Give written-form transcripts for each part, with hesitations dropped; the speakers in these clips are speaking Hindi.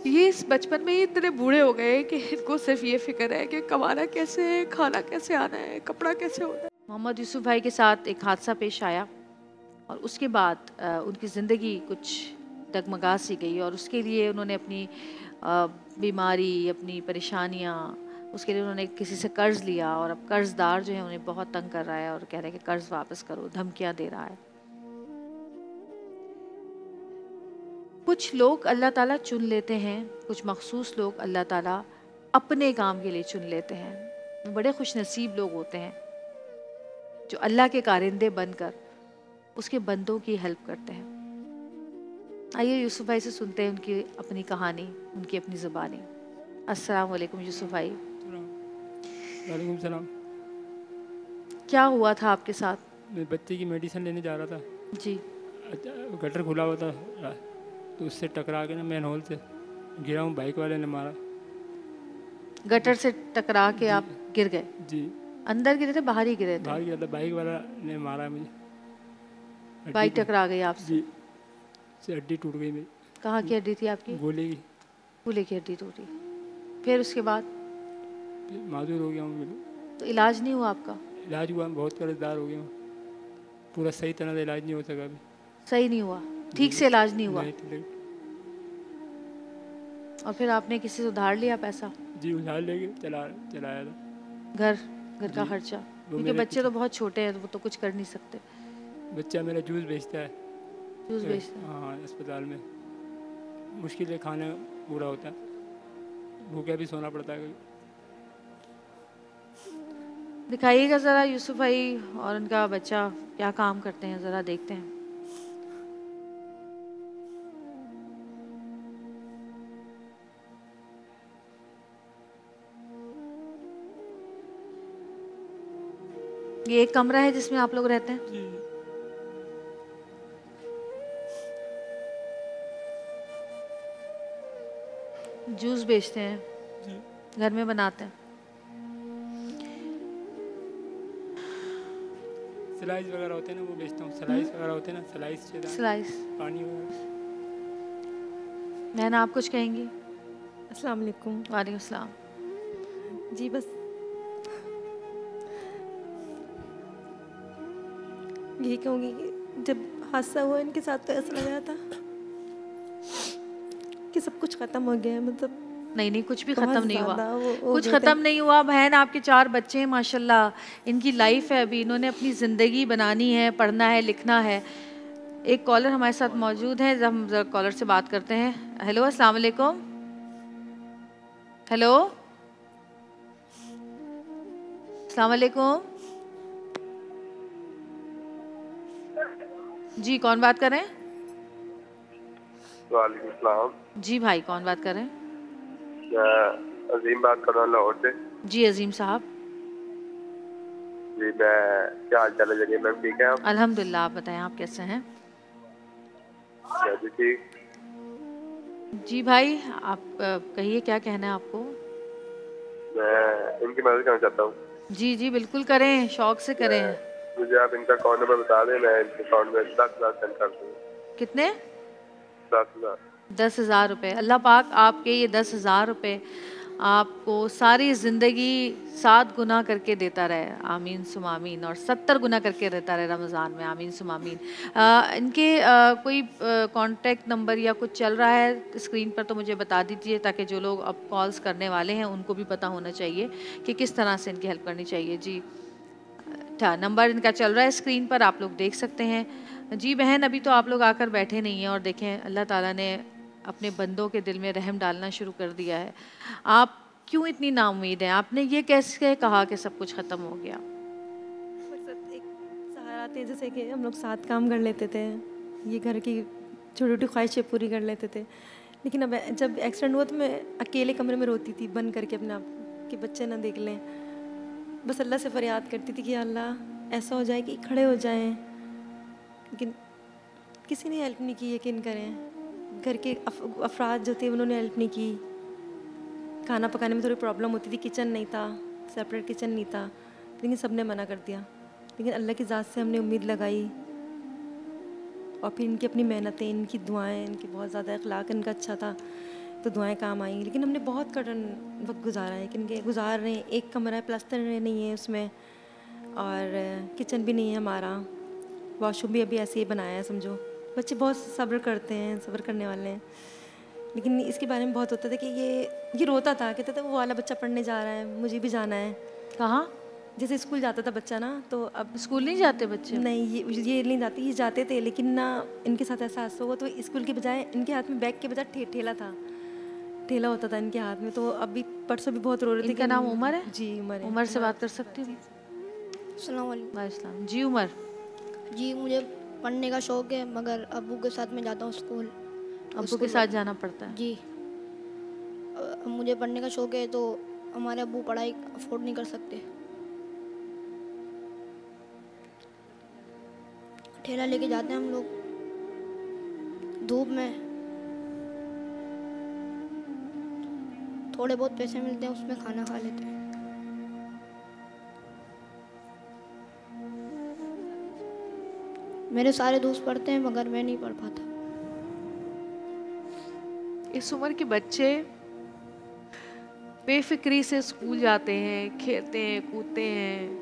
ये इस बचपन में ही इतने बूढ़े हो गए कि इनको सिर्फ ये फिक्र है कि कमाना कैसे है, खाना कैसे आना है, कपड़ा कैसे होना है। मोहम्मद यूसुफ भाई के साथ एक हादसा पेश आया और उसके बाद उनकी ज़िंदगी कुछ डगमगा सी गई और उसके लिए उन्होंने अपनी बीमारी, अपनी परेशानियाँ, उसके लिए उन्होंने किसी से कर्ज़ लिया और अब कर्ज़दार जो है उन्हें बहुत तंग कर रहा है और कह रहे हैं कि कर्ज़ वापस करो, धमकियाँ दे रहा है। कुछ लोग अल्लाह ताला चुन लेते हैं, कुछ मखसूस लोग अल्लाह ताला अपने काम के लिए चुन लेते हैं। बड़े खुशनसीब लोग होते हैं जो अल्लाह के कारिंदे बनकर उसके बंदों की हेल्प करते हैं। आइए यूसुफ भाई से सुनते हैं उनकी अपनी कहानी, उनकी अपनी ज़ुबानी। अस्सलाम वालेकुम यूसुफ भाई। वालेकुम सलाम। क्या हुआ था आपके साथ? मैं बच्चे की मेडिसिन लेने जा रहा था जी। गटर खुला हुआ था तो उससे टकरा के ना मैन होल से गिरा हूँ, बाइक वाले ने मारा। गटर से टकरा के आप गिर गए? जी। अंदर गिरे थे, बाहर ही गिरे थे? बाहर गिरा था, बाइक वाला ने मारा मुझे। बाइक टकरा गई आपसे? जी, से हड्डी टूट गई मेरी। कहाँ की हड्डी थी आपकी? गोले की। कूल्हे की हड्डी टूटी। फिर उसके बाद? माजूर हो गया हूँ बिल्कुल। तो इलाज नहीं हुआ आपका? इलाज हुआ, बहुत कर्जदार हो गया हूँ, पूरा सही तरह से इलाज नहीं हो सका अभी। सही नहीं हुआ? ठीक से इलाज नहीं हुआ? नहीं। और फिर आपने किसी से उधार लिया पैसा? जी, उधार लेके चलाया था। घर का खर्चा? क्योंकि बच्चे तो बहुत छोटे हैं, वो तो कुछ कर नहीं सकते। बच्चा मेरा जूस बेचता है। जूस बेचता है? हाँ, अस्पताल में मुश्किल है, खाना पूरा होता है, भूखे भी सोना पड़ता है। दिखाइएगा ज़रा यूसुफ भाई और उनका बच्चा क्या काम करते हैं, ज़रा देखते हैं। ये एक कमरा है जिसमें आप लोग रहते हैं? जी। जूस बेचते हैं? जी। घर में बनाते हैं? स्लाइस वगैरह होते हैं ना, वो बेचता हूँ। स्लाइस वगैरह होते हैं ना, स्लाइस पानी वगैरह। मैंने आप कुछ कहेंगी? अस्सलाम वालेकुम। वालेकुम सलाम। जी, बस यही कहूँगी कि जब हादसा हुआ इनके साथ तो ऐसा लग रहा था कि सब कुछ ख़त्म हो गया है। मतलब नहीं, कुछ भी ख़त्म नहीं हुआ। कुछ ख़त्म ख़त्म नहीं हुआ। बहन, आपके 4 बच्चे हैं माशाल्लाह, इनकी लाइफ है, अभी इन्होंने अपनी ज़िंदगी बनानी है, पढ़ना है, लिखना है। एक कॉलर हमारे साथ मौजूद है, हम जरा कॉलर से बात करते हैं। हेलो, अस्सलाम वालेकुम। हेलो, अस्सलाम वालेकुम। जी, कौन बात कर रहे हैं? वालेकुम सलाम। जी भाई, कौन बात कर रहे हैं? अजीम बात कर रहा हूँ लाहौर से। जी अजीम साहब। जी, मैं क्या हाल चाल है जगह मैम, ठीक है आप? अल्हम्दुलिल्लाह, आप बताएं आप कैसे हैं? मैं भी ठीक। जी भाई, आप कहिए क्या कहना है आपको? मैं इनकी मदद करना चाहता हूँ। जी जी बिल्कुल करें, शौक से करें। मुझे आप इनका अकाउंट नंबर बता दें, मैं इनके अकाउंट में 10,000 सेंड कर दूँगा। कितने? 10,000। 10,000 रुपये। अल्लाह पाक आपके ये 10,000 रुपये आपको सारी ज़िंदगी 7 गुना करके देता रहे, आमीन सुम आमीन, और 70 गुना करके देता रहे रमज़ान में, आमीन सुम आमीन। इनके कोई कॉन्टैक्ट नंबर या कुछ चल रहा है स्क्रीन पर तो मुझे बता दीजिए, ताकि जो लोग अब कॉल्स करने वाले हैं उनको भी पता होना चाहिए कि किस तरह से इनकी हेल्प करनी चाहिए। जी अच्छा, नंबर इनका चल रहा है स्क्रीन पर, आप लोग देख सकते हैं। जी बहन, अभी तो आप लोग आकर बैठे नहीं हैं और देखें अल्लाह ताला ने अपने बंदों के दिल में रहम डालना शुरू कर दिया है। आप क्यों इतनी नाउम्मीद हैं? आपने ये कैसे कहा कि सब कुछ ख़त्म हो गया? एक सहारा थे, जैसे कि हम लोग साथ काम कर लेते थे, ये घर की छोटी छोटी ख्वाहिशें पूरी कर लेते थे। लेकिन अब जब एक्सीडेंट हुआ तो मैं अकेले कमरे में रोती थी, बंद करके अपने आप, कि बच्चे ना देख लें। बस अल्लाह से फरियाद करती थी कि अल्लाह ऐसा हो जाए कि खड़े हो जाएं। लेकिन किसी ने हेल्प नहीं की, यकीन करें। घर के अफराद जो थे उन्होंने हेल्प नहीं की। खाना पकाने में थोड़ी प्रॉब्लम होती थी, किचन नहीं था, सेपरेट किचन नहीं था, लेकिन सब ने मना कर दिया। लेकिन अल्लाह की ज़ात से हमने उम्मीद लगाई और फिर इनकी अपनी मेहनतें, इनकी दुआएं, इनकी बहुत ज़्यादा अखलाक इनका अच्छा था तो दुआएं काम आई। लेकिन हमने बहुत कठिन वक्त गुजारा है, कि गुजार रहे हैं। एक कमरा है, प्लास्टर नहीं है उसमें, और किचन भी नहीं है हमारा, वॉशरूम भी अभी ऐसे ही बनाया है समझो। बच्चे बहुत सब्र करते हैं, सब्र करने वाले हैं। लेकिन इसके बारे में बहुत होता था कि ये रोता था, कहता था वो वाला बच्चा पढ़ने जा रहा है, मुझे भी जाना है। कहाँ? जैसे स्कूल जाता था बच्चा ना, तो अब स्कूल नहीं जाते बच्चे? नहीं, ये नहीं जाते, ये जाते थे, लेकिन ना इनके साथ ऐसा हादसा हुआ तो स्कूल के बजाय इनके हाथ में बैग के बजाय ठेला था, ठेला होता था इनके हाथ में। तो अभी परसों भी बहुत रो रहे थे। इनका नाम उमर है? जी उमर है। उमर से बात कर सकती हूँ? अस्सलाम वालेकुम। वालेकुम। जी उमर, जी मुझे पढ़ने का शौक़ है, मगर अब्बू के साथ मैं जाता हूँ स्कूल। अब्बू के साथ जाना पड़ता है? जी, मुझे पढ़ने का शौक़ है, तो हमारे अब्बू पढ़ाई अफोर्ड नहीं कर सकते। ठेला लेके जाते हैं हम लोग धूप में, थोड़े बहुत पैसे मिलते हैं, उसमें खाना खा लेते हैं। मेरे सारे दोस्त पढ़ते हैं, मगर मैं नहीं पढ़ पाता। इस उम्र के बच्चे बेफिक्री से स्कूल जाते हैं, खेलते हैं, कूदते हैं।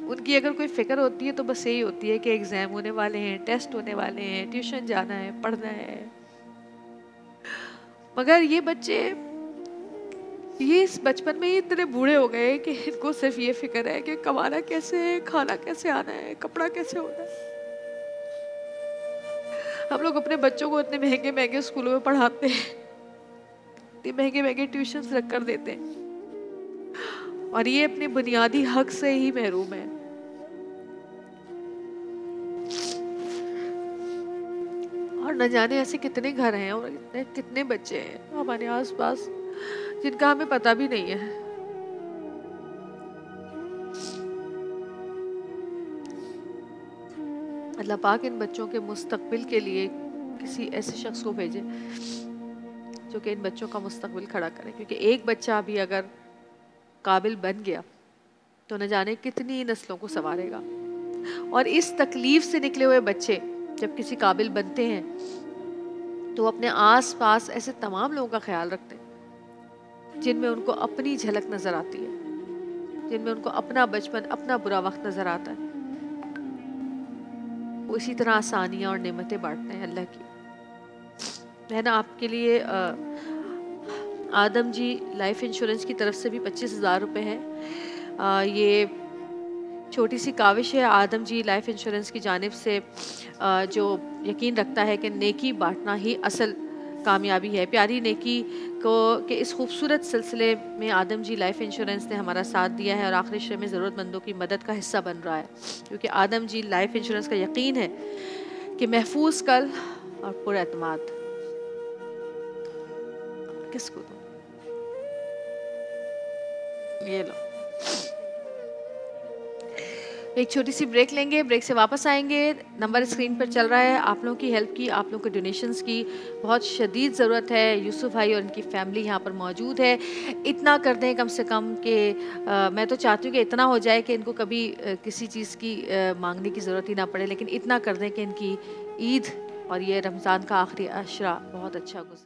उनकी अगर कोई फिक्र होती है तो बस यही होती है कि एग्ज़ाम होने वाले हैं, टेस्ट होने वाले हैं, ट्यूशन जाना है, पढ़ना है। मगर ये बच्चे ये इस बचपन में ही इतने बूढ़े हो गए कि इनको सिर्फ ये फिक्र है कि कमाना कैसे है, खाना कैसे आना है, कपड़ा कैसे होना है। हम लोग अपने बच्चों को इतने महंगे महंगे स्कूलों में पढ़ाते हैं, इतने महंगे महंगे ट्यूशन्स रख कर देते हैं, और ये अपने बुनियादी हक से ही महरूम है। और न जाने ऐसे कितने घर हैं और कितने बच्चे हैं हमारे आसपास जिनका हमें पता भी नहीं है। अल्लाह पाक इन बच्चों के मुस्तकबिल के लिए किसी ऐसे शख्स को भेजे जो कि इन बच्चों का मुस्तकबिल खड़ा करे, क्योंकि एक बच्चा भी अगर काबिल बन गया तो न जाने कितनी नस्लों को संवारेगा। और इस तकलीफ से निकले हुए बच्चे जब किसी काबिल बनते हैं तो अपने आस पास ऐसे तमाम लोगों का ख्याल रखते हैं जिनमें उनको अपनी झलक नज़र आती है, जिनमें उनको अपना बचपन, अपना बुरा वक्त नज़र आता है। वो इसी तरह आसानियाँ और नेमतें बांटते हैं अल्लाह की। है ना, आपके लिए आदम जी लाइफ इंश्योरेंस की तरफ से भी 25,000 रुपये है। ये छोटी सी काविश है आदम जी लाइफ इंश्योरेंस की जानिब से, जो यकीन रखता है कि नेकी बांटना ही असल कामयाबी है। प्यारी नेकी को के इस खूबसूरत सिलसिले में आदम जी लाइफ इंश्योरेंस ने हमारा साथ दिया है और आखिरी शे में ज़रूरतमंदों की मदद का हिस्सा बन रहा है, क्योंकि आदम जी लाइफ इंश्योरेंस का यकीन है कि महफूज कल और पुरएतमाद किसको दो। ये लो, एक छोटी सी ब्रेक लेंगे, ब्रेक से वापस आएंगे। नंबर स्क्रीन पर चल रहा है। आप लोगों की हेल्प की, आप लोगों के डोनेशंस की बहुत शदीद ज़रूरत है। यूसुफ भाई और इनकी फैमिली यहाँ पर मौजूद है। इतना कर दें कम से कम कि मैं तो चाहती हूँ कि इतना हो जाए कि इनको कभी किसी चीज़ की मांगने की ज़रूरत ही ना पड़े, लेकिन इतना कर दें कि इनकी ईद और ये रमज़ान का आखिरी अशरा बहुत अच्छा गुजरे।